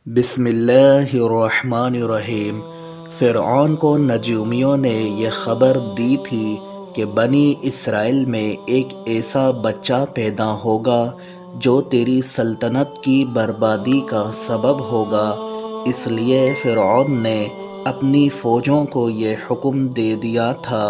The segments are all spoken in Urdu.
بسم اللہ الرحمن الرحیم۔ فرعون کو نجومیوں نے یہ خبر دی تھی کہ بنی اسرائیل میں ایک ایسا بچہ پیدا ہوگا جو تیری سلطنت کی بربادی کا سبب ہوگا۔ اس لیے فرعون نے اپنی فوجوں کو یہ حکم دے دیا تھا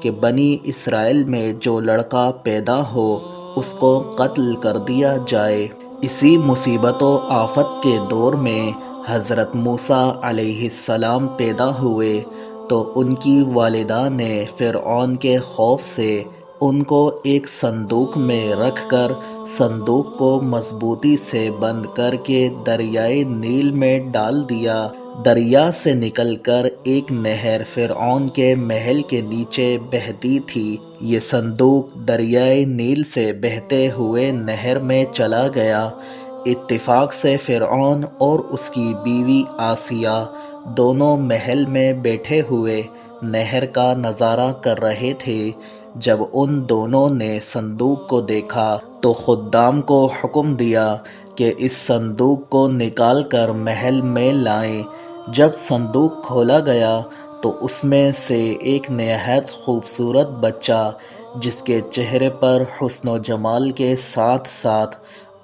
کہ بنی اسرائیل میں جو لڑکا پیدا ہو اس کو قتل کر دیا جائے۔ اسی مصیبت و آفت کے دور میں حضرت موسیٰ علیہ السلام پیدا ہوئے تو ان کی والدہ نے فرعون کے خوف سے ان کو ایک صندوق میں رکھ کر صندوق کو مضبوطی سے بند کر کے دریائے نیل میں ڈال دیا۔ دریا سے نکل کر ایک نہر فرعون کے محل کے نیچے بہتی تھی۔ یہ صندوق دریائے نیل سے بہتے ہوئے نہر میں چلا گیا۔ اتفاق سے فرعون اور اس کی بیوی آسیہ دونوں محل میں بیٹھے ہوئے نہر کا نظارہ کر رہے تھے۔ جب ان دونوں نے صندوق کو دیکھا تو خدام کو حکم دیا کہ اس صندوق کو نکال کر محل میں لائیں۔ جب صندوق کھولا گیا تو اس میں سے ایک نہایت خوبصورت بچہ جس کے چہرے پر حسن و جمال کے ساتھ ساتھ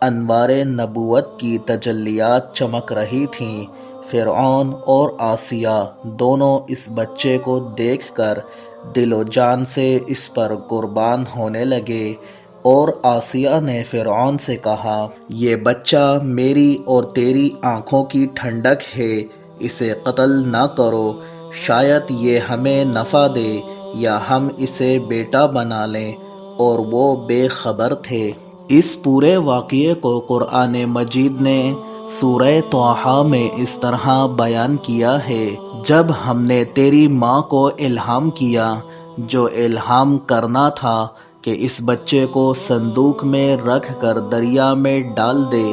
انوار نبوت کی تجلیات چمک رہی تھیں۔ فرعون اور آسیہ دونوں اس بچے کو دیکھ کر دل و جان سے اس پر قربان ہونے لگے، اور آسیہ نے فرعون سے کہا، یہ بچہ میری اور تیری آنکھوں کی ٹھنڈک ہے، اسے قتل نہ کرو، شاید یہ ہمیں نفع دے یا ہم اسے بیٹا بنا لیں۔ اور وہ بے خبر تھے۔ اس پورے واقعے کو قرآن مجید نے سورہ طٰہٰ میں اس طرح بیان کیا ہے، جب ہم نے تیری ماں کو الہام کیا جو الہام کرنا تھا کہ اس بچے کو صندوق میں رکھ کر دریا میں ڈال دے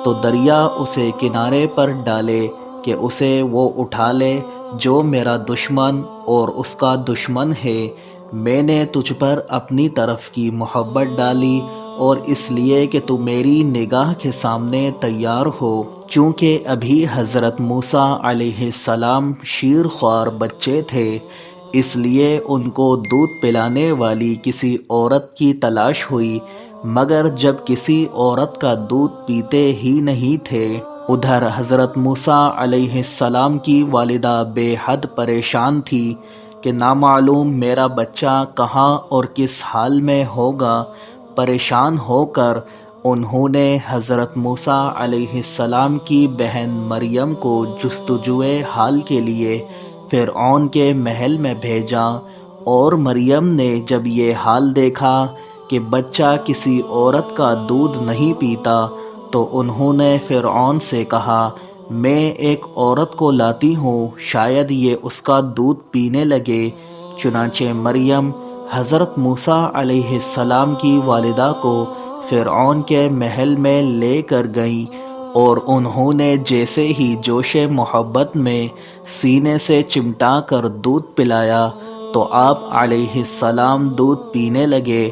تو دریا اسے کنارے پر ڈالے کہ اسے وہ اٹھا لے جو میرا دشمن اور اس کا دشمن ہے۔ میں نے تجھ پر اپنی طرف کی محبت ڈالی اور اس لیے کہ تو میری نگاہ کے سامنے تیار ہو۔ چونکہ ابھی حضرت موسیٰ علیہ السلام شیر خوار بچے تھے، اس لیے ان کو دودھ پلانے والی کسی عورت کی تلاش ہوئی، مگر جب کسی عورت کا دودھ پیتے ہی نہیں تھے۔ ادھر حضرت موسیٰ علیہ السلام کی والدہ بے حد پریشان تھی کہ نامعلوم میرا بچہ کہاں اور کس حال میں ہوگا۔ پریشان ہو کر انہوں نے حضرت موسیٰ علیہ السلام کی بہن مریم کو جستجوئے حال کے لیے فرعون کے محل میں بھیجا، اور مریم نے جب یہ حال دیکھا کہ بچہ کسی عورت کا دودھ نہیں پیتا تو انہوں نے فرعون سے کہا، میں ایک عورت کو لاتی ہوں، شاید یہ اس کا دودھ پینے لگے۔ چنانچہ مریم حضرت موسیٰ علیہ السلام کی والدہ کو فرعون کے محل میں لے کر گئیں، اور انہوں نے جیسے ہی جوش محبت میں سینے سے چمٹا کر دودھ پلایا تو آپ علیہ السلام دودھ پینے لگے۔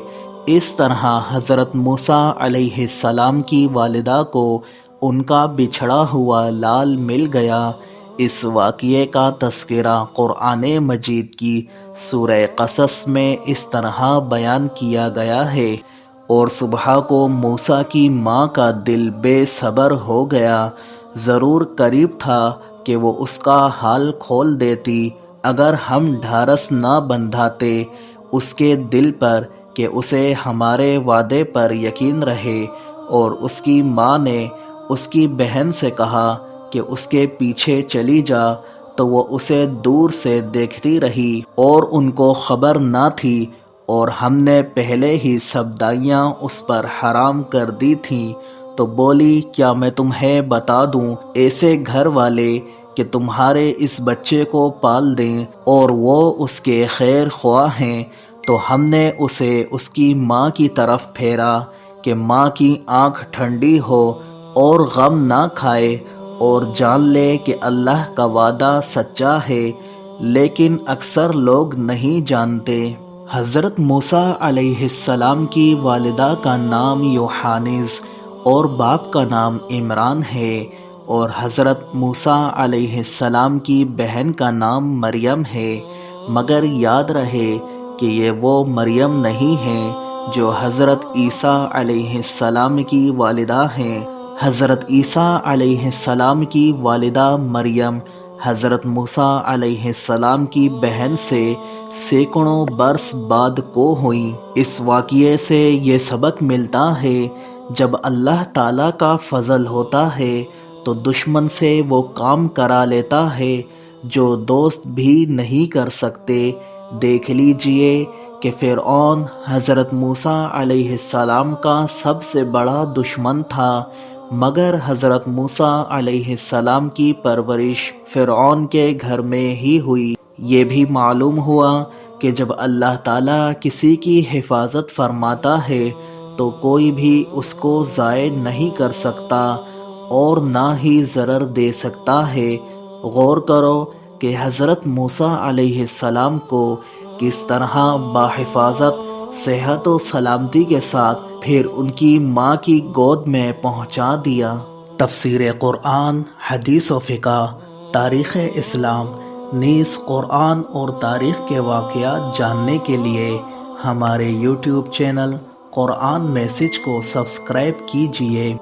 اس طرح حضرت موسیٰ علیہ السلام کی والدہ کو ان کا بچھڑا ہوا لال مل گیا۔ اس واقعے کا تذکرہ قرآن مجید کی سورہ قصص میں اس طرح بیان کیا گیا ہے، اور صبح کو موسیٰ کی ماں کا دل بے صبر ہو گیا، ضرور قریب تھا کہ وہ اس کا حال کھول دیتی اگر ہم ڈھارس نہ بندھاتے اس کے دل پر کہ اسے ہمارے وعدے پر یقین رہے۔ اور اس کی ماں نے اس کی بہن سے کہا کہ اس کے پیچھے چلی جا، تو وہ اسے دور سے دیکھتی رہی اور ان کو خبر نہ تھی، اور ہم نے پہلے ہی سب دائیاں اس پر حرام کر دی تھیں۔ تو بولی، کیا میں تمہیں بتا دوں ایسے گھر والے کہ تمہارے اس بچے کو پال دیں اور وہ اس کے خیر خواہ ہیں؟ تو ہم نے اسے اس کی ماں کی طرف پھیرا کہ ماں کی آنکھ ٹھنڈی ہو اور غم نہ کھائے اور جان لے کہ اللہ کا وعدہ سچا ہے، لیکن اکثر لوگ نہیں جانتے۔ حضرت موسیٰ علیہ السلام کی والدہ کا نام یوحانز اور باپ کا نام عمران ہے، اور حضرت موسیٰ علیہ السلام کی بہن کا نام مریم ہے، مگر یاد رہے کہ یہ وہ مریم نہیں ہے جو حضرت عیسیٰ علیہ السلام کی والدہ ہیں۔ حضرت عیسیٰ علیہ السلام کی والدہ مریم حضرت موسیٰ علیہ السلام کی بہن سے سینکڑوں برس بعد کو ہوئیں۔ اس واقعے سے یہ سبق ملتا ہے، جب اللہ تعالیٰ کا فضل ہوتا ہے تو دشمن سے وہ کام کرا لیتا ہے جو دوست بھی نہیں کر سکتے۔ دیکھ لیجئے کہ فرعون حضرت موسیٰ علیہ السلام کا سب سے بڑا دشمن تھا، مگر حضرت موسیٰ علیہ السلام کی پرورش فرعون کے گھر میں ہی ہوئی۔ یہ بھی معلوم ہوا کہ جب اللہ تعالیٰ کسی کی حفاظت فرماتا ہے تو کوئی بھی اس کو ضائع نہیں کر سکتا اور نہ ہی ضرر دے سکتا ہے۔ غور کرو کہ حضرت موسیٰ علیہ السلام کو کس طرح بحفاظت صحت و سلامتی کے ساتھ پھر ان کی ماں کی گود میں پہنچا دیا۔ تفسیر قرآن، حدیث و فقہ، تاریخ اسلام نیز قرآن اور تاریخ کے واقعات جاننے کے لیے ہمارے یوٹیوب چینل قرآن میسج کو سبسکرائب کیجیے۔